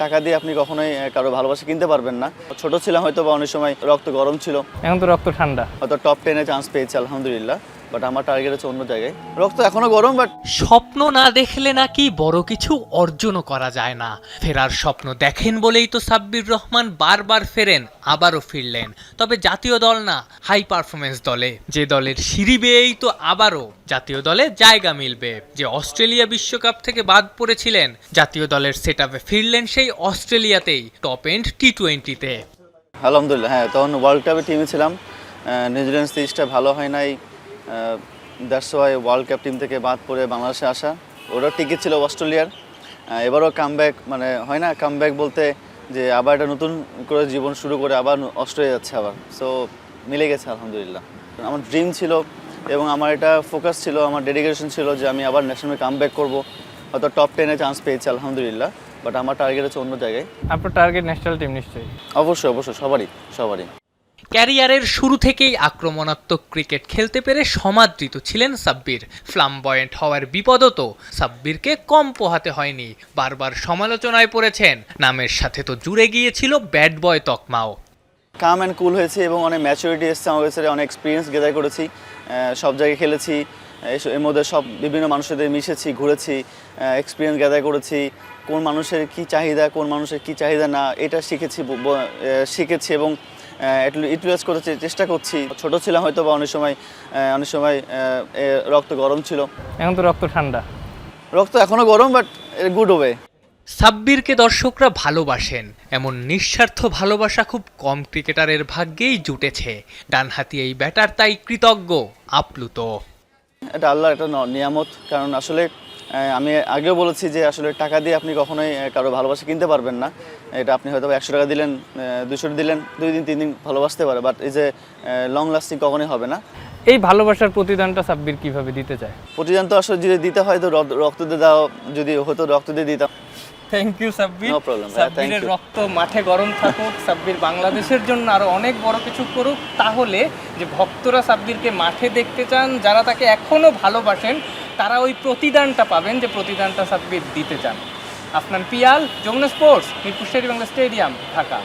টাকা দিয়ে আপনি কখনোই কারো ভালোবাসা কিনতে পারবেন না। ছোট ছিলাম হয়তো বা অনেক সময় রক্ত গরম ছিল, এখন তো রক্ত ঠান্ডা। হয়তো টপ 10-এ চান্স পেয়েছি আলহামদুলিল্লাহ, বাট আমার টার্গেট হচ্ছে অন্য জায়গায়। রক্ত এখনো গরম, বাট স্বপ্ন না দেখলে নাকি বড় কিছু অর্জনও করা যায় না। ফেরার স্বপ্ন দেখেন বলেই তো সাব্বির রহমান বারবার ফেরেন, আবারও ফিরলেন, তবে জাতীয় দল না, হাই পারফরমেন্স দলে, যে দলের সিঁড়ি বেয়েই তো আবারও জাতীয় দলে জায়গা মিলবে। যে অস্ট্রেলিয়া বিশ্বকাপ থেকে বাদ পড়েছিলেন, জাতীয় দলের সেটআপে ফিরলেন সেই অস্ট্রেলিয়াতেই, টপ এন্ড টি-20-তে। আলহামদুলিল্লাহ। হ্যাঁ, তখন ওয়ার্ল্ড কাপের টিমে ছিলাম। নিউজিল্যান্ড সিরিজটা ভালো হয় নাই, that's why world cup team থেকে বাদ পড়ে বাংলাদেশে আসা। ওরাও টিকিট ছিল অস্ট্রেলিয়ার। এবারও কামব্যাক, মানে হয় না কামব্যাক বলতে, যে আবার একটা নতুন করে জীবন শুরু করে আবার অস্ট্রেলিয়া যাচ্ছে আবার। সো মিলে গেছে আলহামদুলিল্লাহ। আমার ড্রিম ছিল এবং আমার এটা ফোকাস ছিল, আমার ডেডিকেশন ছিল যে আমি আবার ন্যাশনালে কামব্যাক করবো। হয়তো টপ 10-এ চান্স পেয়েছি আলহামদুলিল্লাহ, বাট আমার টার্গেট হচ্ছে অন্য জায়গায়। আপনার টার্গেট ন্যাশনাল টিম নিশ্চয়ই? অবশ্যই অবশ্যই, সবারই। ক্যারিয়ারের শুরু থেকেই আক্রমণাত্মক ক্রিকেট খেলতে পেরে সমাদৃত ছিলেন সাব্বির। ফ্লামবয়েন্ট হওয়ার বিপদও তো সাব্বিরকে কম পোহাতে হয়নি, বারবার সমালোচনায় পড়েছেন, নামের সাথে তো জুড়ে গিয়েছিল ব্যাড বয় তকমাও। কাম অ্যান্ড কুল হয়েছে এবং অনেক ম্যাচুরিটি এসছে আমার কাছে, অনেক এক্সপিরিয়েন্স গেদার করেছি, সব জায়গায় খেলেছি, এর মধ্যে সব বিভিন্ন মানুষের মিশেছি, ঘুরেছি, এক্সপিরিয়েন্স গেদার করেছি, কোন মানুষের কি চাহিদা, কোন মানুষের কি চাহিদা না, এটা শিখেছি এবং ইউটিলাইজ করতে চেষ্টা করছি। ছোট ছিলাম হয়তো বা অনেক সময় রক্ত গরম ছিল, এখন তো রক্ত ঠান্ডা। রক্ত এখনো গরম, বাট গুড ওয়ে। সাব্বিরকে দর্শকরা ভালোবাসেন, এমন নিঃস্বার্থ ভালোবাসা খুব কম ক্রিকেটারের ভাগ্যেই জুটেছে। ডানহাতি এই ব্যাটার তাই কৃতজ্ঞ, আপ্লুত। এটা আল্লাহর একটা নিয়ামত, কারণ আসলে আমি আগেও বলেছি যে আসলে টাকা দিয়ে আপনি কখনোই কারো ভালোবাসা কিনতে পারবেন না। এটা আপনি হয়তো 100 টাকা দিলেন, 200 দিলেন, 2 দিন 3 দিন ভালোবাসতে পারে, বাট এই যে লং লাস্টিং কখনোই হবে না। এই ভালোবাসার প্রতিদানটা সাব্বির কিভাবে দিতে চায়? প্রতিদান তো আসলে যদি দিতে হয় তো রক্ত দিয়ে দাও, যদি হতো রক্ত দিয়ে দিতাম। Thank you Sabbir. No problem, সাব্বিরের রক্ত মাঠে গরম থাকুক, সাব্বির বাংলাদেশের জন্য আরো অনেক বড় কিছু করুক, তাহলে যে ভক্তরা সাব্বিরকে মাঠে দেখতে চান, যারা তাকে এখনো ভালোবাসেন, তারা ওই প্রতিদানটা পাবেন, যে প্রতিদানটা সাব্বির দিতে চান। Afnan Piyal, Jamuna sports, Mirpur Sher-e-Bangla stadium, Dhaka.